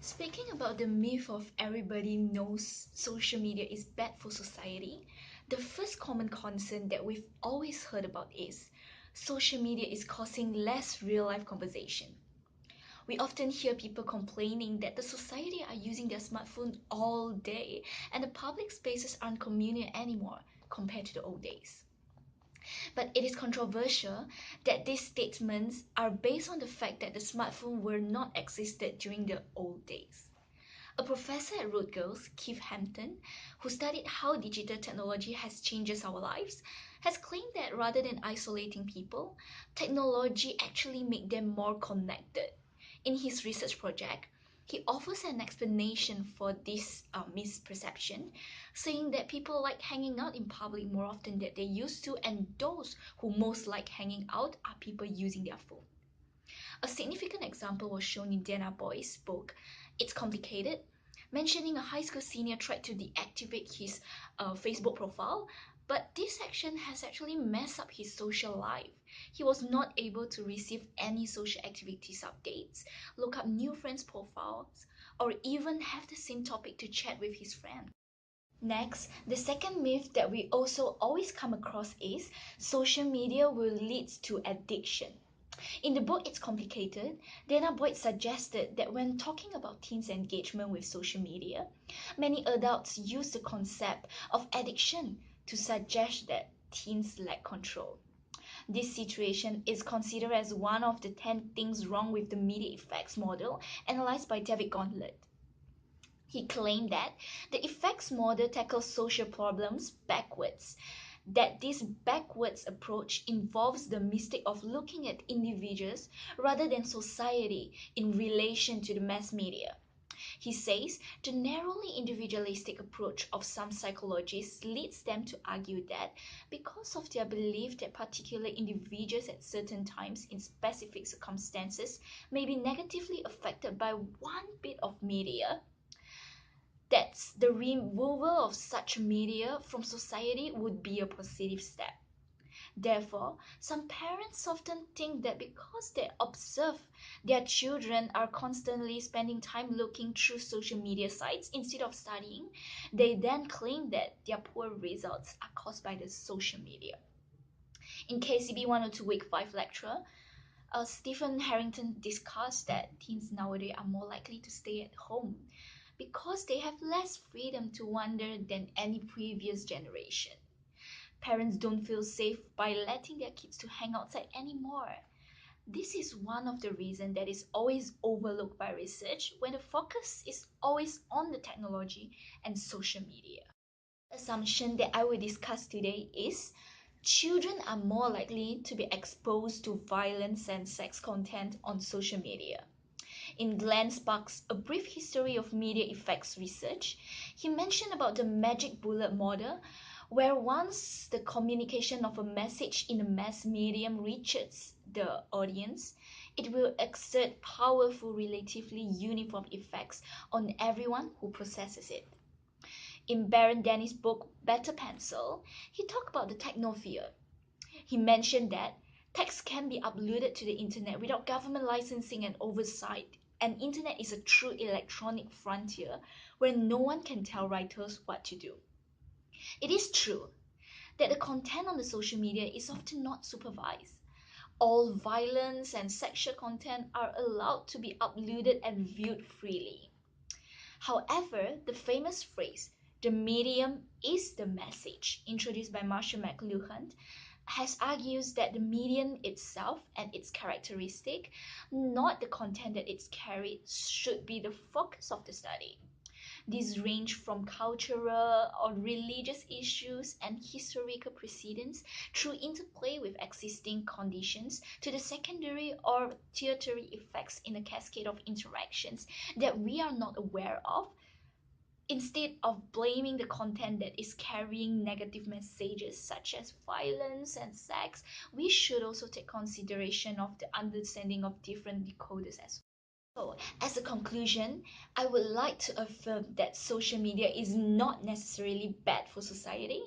Speaking about the myth of everybody knows social media is bad for society, the first common concern that we've always heard about is social media is causing less real life conversation. We often hear people complaining that the society are using their smartphone all day and the public spaces aren't communal anymore compared to the old days. But it is controversial that these statements are based on the fact that the smartphone were not existed during the old days. A professor at Rutgers, Keith Hampton, who studied how digital technology has changed our lives, has claimed that rather than isolating people, technology actually made them more connected. In his research project, he offers an explanation for this misperception, saying that people like hanging out in public more often than they used to, and those who most like hanging out are people using their phone. A significant example was shown in Dana Boy's book, It's Complicated, mentioning a high school senior tried to deactivate his Facebook profile, but this action has actually messed up his social life. He was not able to receive any social activities updates, look up new friends' profiles, or even have the same topic to chat with his friend. Next, the second myth that we also always come across is social media will lead to addiction. In the book It's Complicated, Dana Boyd suggested that when talking about teens' engagement with social media, many adults use the concept of addiction to suggest that teens lack control. This situation is considered as one of the 10 things wrong with the media effects model analyzed by David Gauntlet. He claimed that the effects model tackles social problems backwards, that this backwards approach involves the mistake of looking at individuals rather than society in relation to the mass media. He says the narrowly individualistic approach of some psychologists leads them to argue that because of their belief that particular individuals at certain times in specific circumstances may be negatively affected by one bit of media, that the removal of such media from society would be a positive step. Therefore, some parents often think that because they observe their children are constantly spending time looking through social media sites instead of studying, they then claim that their poor results are caused by the social media. In KCB102 Week 5 lecture, Stephen Harrington discussed that teens nowadays are more likely to stay at home because they have less freedom to wander than any previous generation. Parents don't feel safe by letting their kids to hang outside anymore. This is one of the reasons that is always overlooked by research when the focus is always on the technology and social media. The assumption that I will discuss today is children are more likely to be exposed to violence and sex content on social media. In Glenn Sparks' A Brief History of Media Effects Research, he mentioned about the magic bullet model, where once the communication of a message in a mass medium reaches the audience, it will exert powerful, relatively uniform effects on everyone who processes it. In Baron Denny's book Better Pencil, he talked about the technosphere. He mentioned that text can be uploaded to the internet without government licensing and oversight, and internet is a true electronic frontier where no one can tell writers what to do. It is true that the content on the social media is often not supervised. All violence and sexual content are allowed to be uploaded and viewed freely. However, the famous phrase, the medium is the message, introduced by Marshall McLuhan, has argues that the medium itself and its characteristic, not the content that it's carried, should be the focus of the study. These range from cultural or religious issues and historical precedents through interplay with existing conditions to the secondary or tertiary effects in a cascade of interactions that we are not aware of. Instead of blaming the content that is carrying negative messages such as violence and sex, we should also take consideration of the understanding of different decoders as well. So, as a conclusion, I would like to affirm that social media is not necessarily bad for society.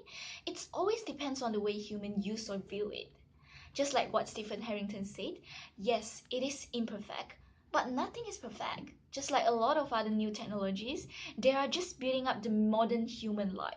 It always depends on the way humans use or view it. Just like what Stephen Harrington said, yes, it is imperfect, but nothing is perfect. Just like a lot of other new technologies, they are just building up the modern human life.